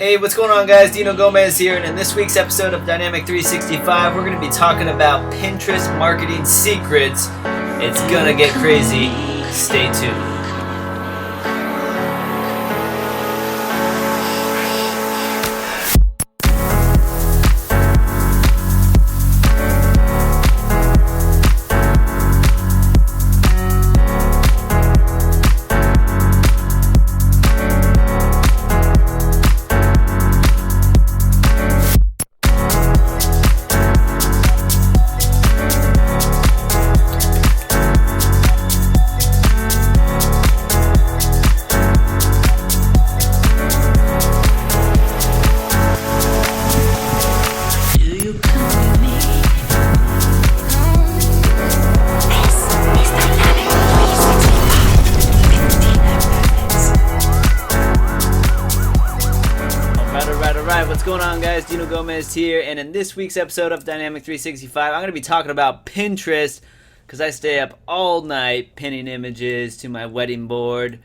Hey, what's going on, guys? Dino Gomez here, and in this week's episode of Dynamik 365, we're going to be talking about Pinterest marketing secrets. It's gonna get crazy. Stay tuned. What's going on, guys? Dino Gomez here, and in this week's episode of Dynamik 365, I'm going to be talking about Pinterest because I stay up all night pinning images to my wedding board.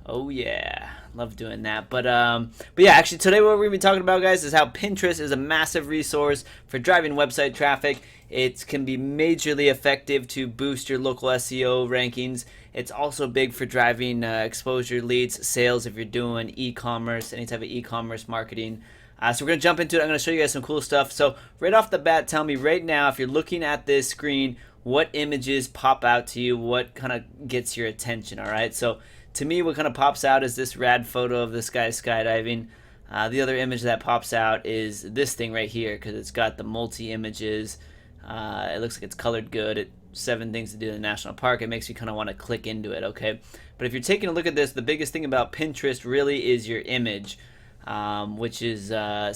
Oh yeah, love doing that. But yeah, actually today what we're going to be talking about, guys, is how Pinterest is a massive resource for driving website traffic. It can be majorly effective to boost your local SEO rankings. It's also big for driving exposure, leads, sales if you're doing e-commerce, any type of e-commerce marketing. So we're going to jump into it. I'm going to show you guys some cool stuff. So right off the bat, tell me right now, if you're looking at this screen, what images pop out to you? What kind of gets your attention, all right? So to me, what kind of pops out is this rad photo of this guy skydiving. The other image that pops out is this thing right here because it's got the multi-images. It looks like it's colored good. It's 7 things to do in the national park. It makes you kind of want to click into it, okay? But if you're taking a look at this, the biggest thing about Pinterest really is your image. Which is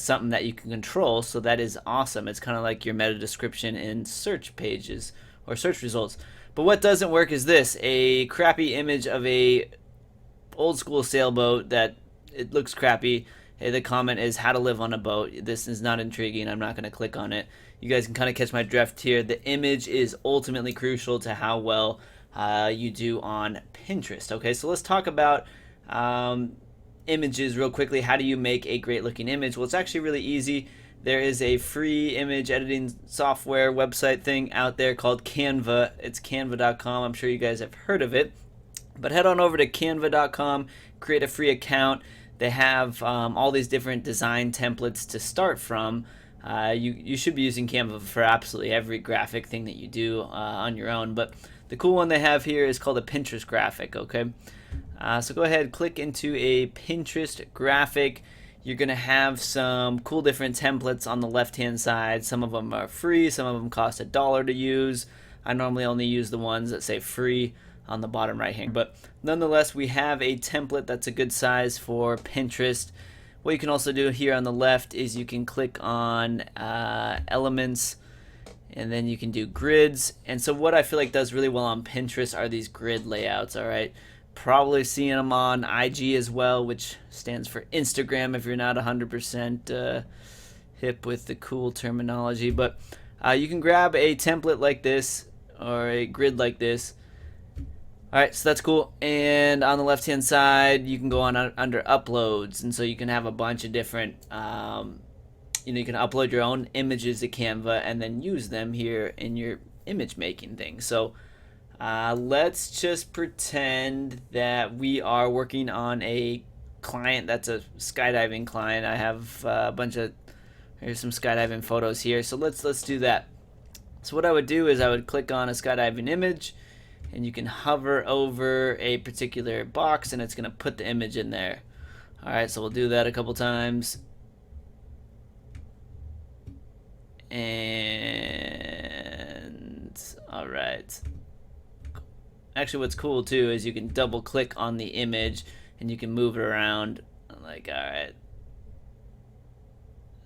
something that you can control, so that is awesome. It's kind of like your meta description in search pages or search results. But what doesn't work is this, a crappy image of a old school sailboat that it looks crappy. Hey, the comment is how to live on a boat. This is not intriguing. I'm not going to click on it. You guys can kind of catch my drift here. The image is ultimately crucial to how well you do on Pinterest. Okay, so let's talk about images real quickly. How do you make a great looking image? Well, it's actually really easy. There is a free image editing software website thing out there called Canva. It's canva.com. I'm sure you guys have heard of it, but head on over to canva.com, create a free account. They have all these different design templates to start from. You should be using Canva for absolutely every graphic thing that you do on your own, but the cool one they have here is called a Pinterest graphic, okay? So go ahead, click into a Pinterest graphic. You're going to have some cool different templates on the left-hand side. Some of them are free, some of them cost $1 to use. I normally only use the ones that say free on the bottom right hand. But nonetheless, we have a template that's a good size for Pinterest. What you can also do here on the left is you can click on elements, and then you can do grids. And so what I feel like does really well on Pinterest are these grid layouts, all right? Probably seeing them on IG as well, which stands for Instagram if you're not 100% hip with the cool terminology. But you can grab a template like this or a grid like this. All right, so that's cool. And on the left-hand side, you can go on under uploads. And so you can have a bunch of different, you can upload your own images to Canva and then use them here in your image making thing. So let's just pretend that we are working on a client that's a skydiving client. I have a bunch of, here's some skydiving photos here. So let's do that. So what I would do is I would click on a skydiving image, and you can hover over a particular box and it's going to put the image in there. All right, so we'll do that a couple times. And all right. Actually, what's cool too is you can double click on the image and you can move it around. I'm like, all right,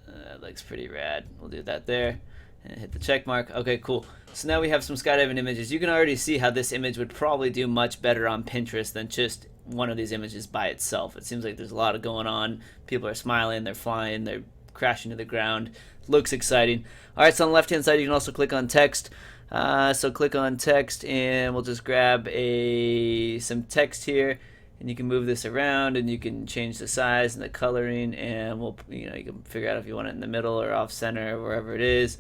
that looks pretty rad. We'll do that there and hit the check mark. Okay, cool. So now we have some skydiving images. You can already see how this image would probably do much better on Pinterest than just one of these images by itself. It seems like there's a lot of going on. People are smiling, they're flying, they're crashing to the ground. Looks exciting. All right, so on the left-hand side, you can also click on text. So click on text, and we'll just grab some text here. and you can move this around, and you can change the size and the coloring, and you can figure out if you want it in the middle or off center or wherever it is.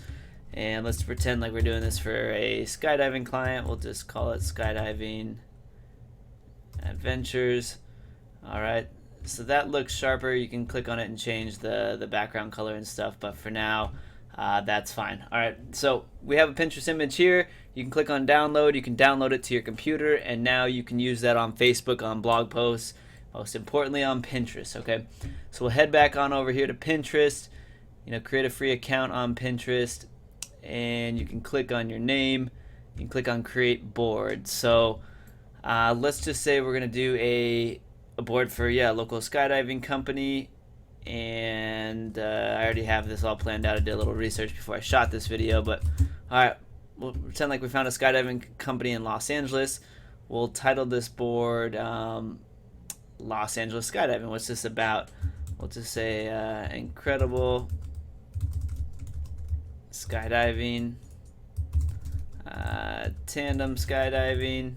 And let's pretend like we're doing this for a skydiving client. We'll just call it Skydiving Adventures. All right, so that looks sharper. You can click on it and change the background color and stuff, but for now, that's fine. All right, so we have a Pinterest image here. You can click on download. You can download it to your computer, and now you can use that on Facebook, on blog posts, most importantly on Pinterest. Okay, so we'll head back on over here to Pinterest. Create a free account on Pinterest, and you can click on your name. You can click on create board. So let's just say we're gonna do a board for local skydiving company, and I already have this all planned out. I did a little research before I shot this video, but all right, we'll pretend like we found a skydiving company in Los Angeles. We'll title this board Los Angeles Skydiving. What's this about? We'll just say incredible skydiving, tandem skydiving,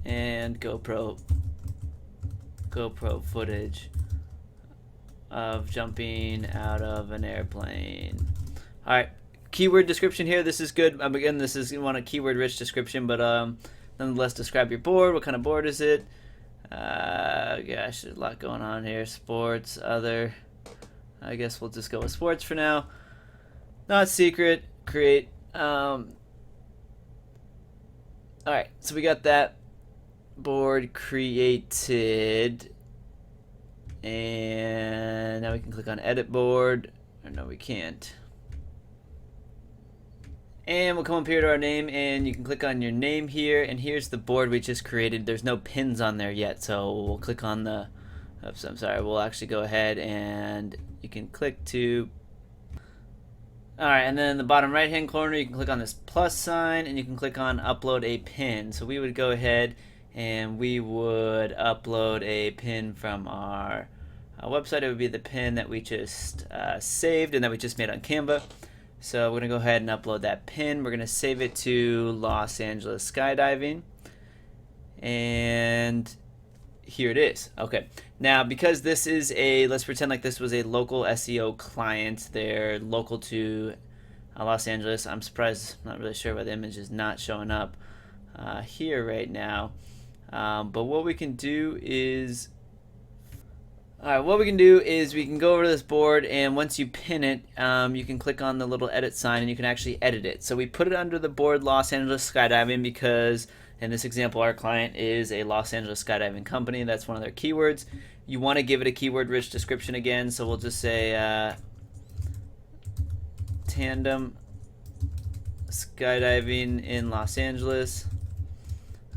and GoPro footage of jumping out of an airplane. All right, keyword description here. This is good. Again, this is you want a keyword rich description, but nonetheless, describe your board. What kind of board is it? Gosh, there's a lot going on here. Sports, other. I guess we'll just go with sports for now. Not secret. Create. All right, so we got that board created, and now we can click on edit board. Or no, we can't. And we'll come up here to our name, and you can click on your name here, and here's the board we just created. There's no pins on there yet, so we'll click on the oops, I'm sorry, we'll actually go ahead and you can click to alright, and then in the bottom right hand corner you can click on this plus sign, and you can click on upload a pin. So we would go ahead and we would upload a pin from our website. It would be the pin that we just saved and that we just made on Canva. So we're going to go ahead and upload that pin. We're going to save it to Los Angeles Skydiving, and here it is. Okay, now because this is let's pretend like this was a local SEO client. They're local to Los Angeles. I'm surprised, not really sure why the image is not showing up here right now. But what we can do is, we can go over to this board, and once you pin it, you can click on the little edit sign, and you can actually edit it. So we put it under the board Los Angeles Skydiving because in this example our client is a Los Angeles skydiving company. That's one of their keywords. You want to give it a keyword rich description again, so we'll just say tandem skydiving in Los Angeles,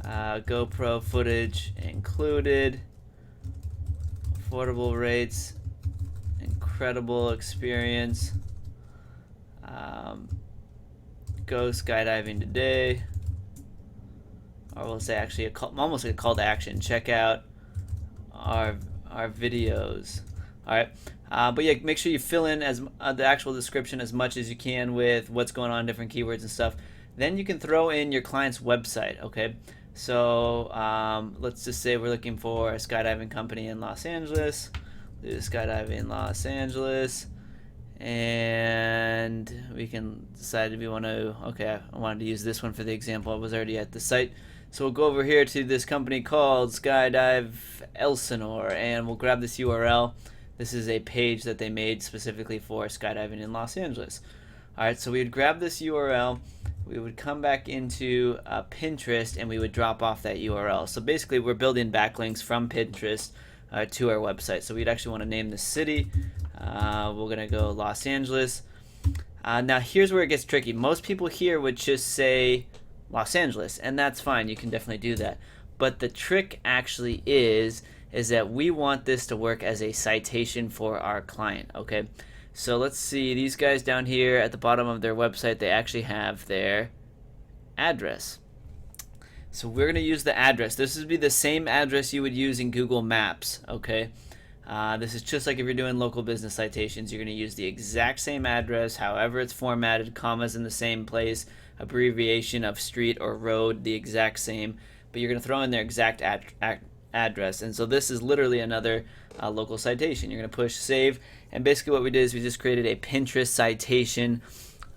GoPro footage included, affordable rates, incredible experience, go skydiving today. Or we'll say actually almost like a call to action. Check out our videos. All right, but yeah, make sure you fill in as the actual description as much as you can with what's going on, different keywords and stuff. Then you can throw in your client's website. Okay, so let's just say we're looking for a skydiving company in Los Angeles. Do skydiving in Los Angeles, and we can decide if we want to. Okay, I wanted to use this one for the example. I was already at the site. So we'll go over here to this company called Skydive Elsinore, and we'll grab this URL. This is a page that they made specifically for skydiving in Los Angeles. All right, so we would grab this URL. We would come back into Pinterest, and we would drop off that URL. So basically, we're building backlinks from Pinterest to our website. So we'd actually want to name the city. We're going to go Los Angeles. Now, here's where it gets tricky. Most people here would just say Los Angeles, and that's fine. You can definitely do that. But the trick actually is that we want this to work as a citation for our client. Okay, so let's see. These guys down here at the bottom of their website, they actually have their address. So we're going to use the address. This would be the same address you would use in Google Maps. Okay, this is just like if you're doing local business citations. You're going to use the exact same address, however it's formatted, commas in the same place, abbreviation of street or road the exact same, but you're going to throw in their exact address. And so this is literally another local citation. You're going to push save, and basically what we did is we just created a Pinterest citation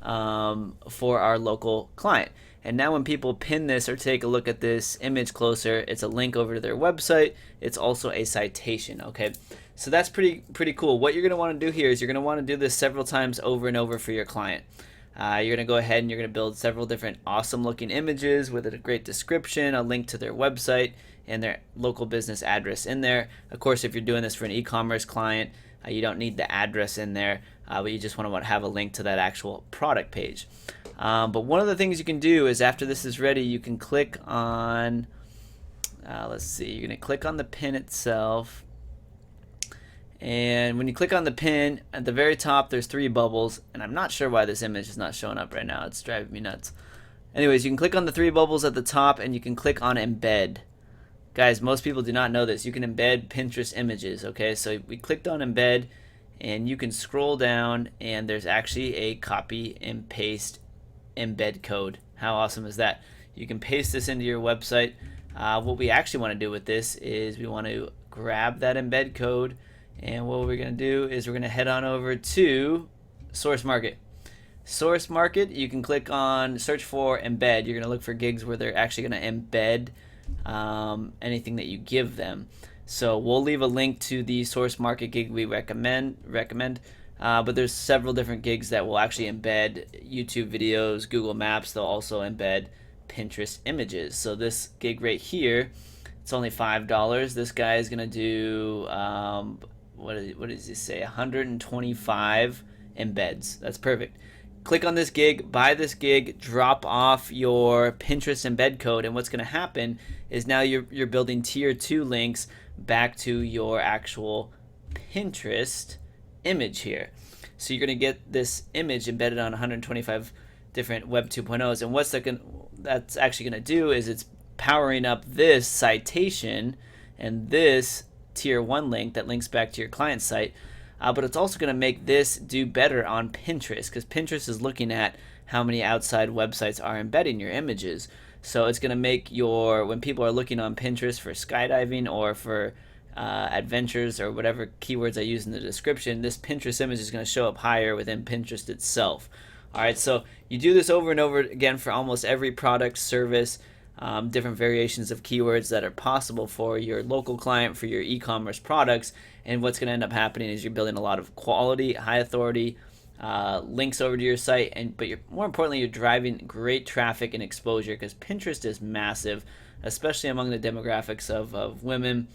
for our local client. And now when people pin this or take a look at this image closer, it's a link over to their website. It's also a citation, okay? So that's pretty cool. What you're going to want to do here is you're going to want to do this several times over and over for your client. You're going to go ahead and you're going to build several different awesome looking images with a great description, a link to their website, and their local business address in there. Of course, if you're doing this for an e-commerce client, you don't need the address in there, but you just want to have a link to that actual product page. But one of the things you can do is after this is ready, you can click on, let's see, you're going to click on the pin itself. And when you click on the pin, at the very top, there's 3 bubbles. And I'm not sure why this image is not showing up right now. It's driving me nuts. Anyways, you can click on the 3 bubbles at the top, and you can click on embed. Guys, most people do not know this. You can embed Pinterest images, okay? So we clicked on embed, and you can scroll down, and there's actually a copy and paste embed code. How awesome is that? You can paste this into your website. What we actually want to do with this is we want to grab that embed code, and what we're going to do is we're going to head on over to Source Market. Source Market, you can click on search for embed. You're going to look for gigs where they're actually going to embed anything that you give them. So we'll leave a link to the Source Market gig we recommend. But there's several different gigs that will actually embed YouTube videos, Google Maps. They'll also embed Pinterest images. So this gig right here, it's only $5. This guy is going to do, what does he say, 125 embeds. That's perfect. Click on this gig, buy this gig, drop off your Pinterest embed code, and what's going to happen is now you're building tier 2 links back to your actual Pinterest image here. So you're going to get this image embedded on 125 different Web 2.0s, and what's that's actually going to do is it's powering up this citation and this tier 1 link that links back to your client site, but it's also going to make this do better on Pinterest, because Pinterest is looking at how many outside websites are embedding your images. So it's going to make when people are looking on Pinterest for skydiving or for adventures or whatever keywords I use in the description, this Pinterest image is going to show up higher within Pinterest itself. Alright, so you do this over and over again for almost every product, service, different variations of keywords that are possible for your local client, for your e-commerce products, and what's going to end up happening is you're building a lot of quality, high authority links over to your site, but more importantly, you're driving great traffic and exposure, because Pinterest is massive, especially among the demographics of women,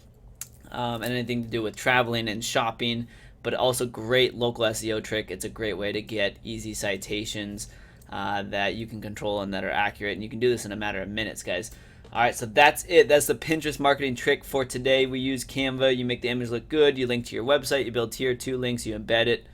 and anything to do with traveling and shopping, but also great local SEO trick. It's a great way to get easy citations that you can control and that are accurate, and you can do this in a matter of minutes, guys. Alright, so that's it. That's the Pinterest marketing trick for today. We use Canva. You make the image look good, you link to your website, you build tier 2 links, you embed it.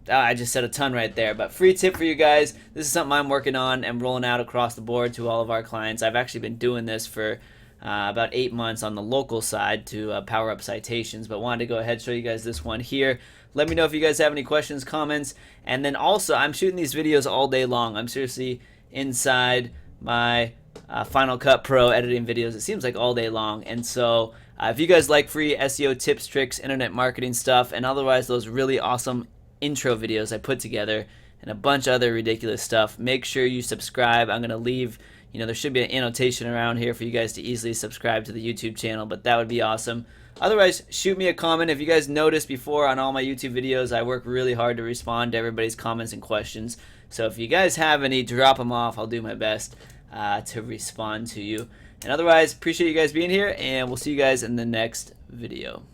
I just said a ton right there, but free tip for you guys. This is something I'm working on and rolling out across the board to all of our clients. I've actually been doing this for about 8 months on the local side to power up citations, but wanted to go ahead and show you guys this one here. Let me know if you guys have any questions, comments, and then also I'm shooting these videos all day long. I'm seriously inside my Final Cut Pro editing videos, it seems like all day long, and so if you guys like free SEO tips, tricks, internet marketing stuff, and otherwise those really awesome intro videos I put together and a bunch of other ridiculous stuff, make sure you subscribe. I'm going to leave, there should be an annotation around here for you guys to easily subscribe to the YouTube channel, but that would be awesome. Otherwise, shoot me a comment. If you guys noticed before on all my YouTube videos, I work really hard to respond to everybody's comments and questions. So if you guys have any, drop them off. I'll do my best to respond to you. And otherwise, appreciate you guys being here, and we'll see you guys in the next video.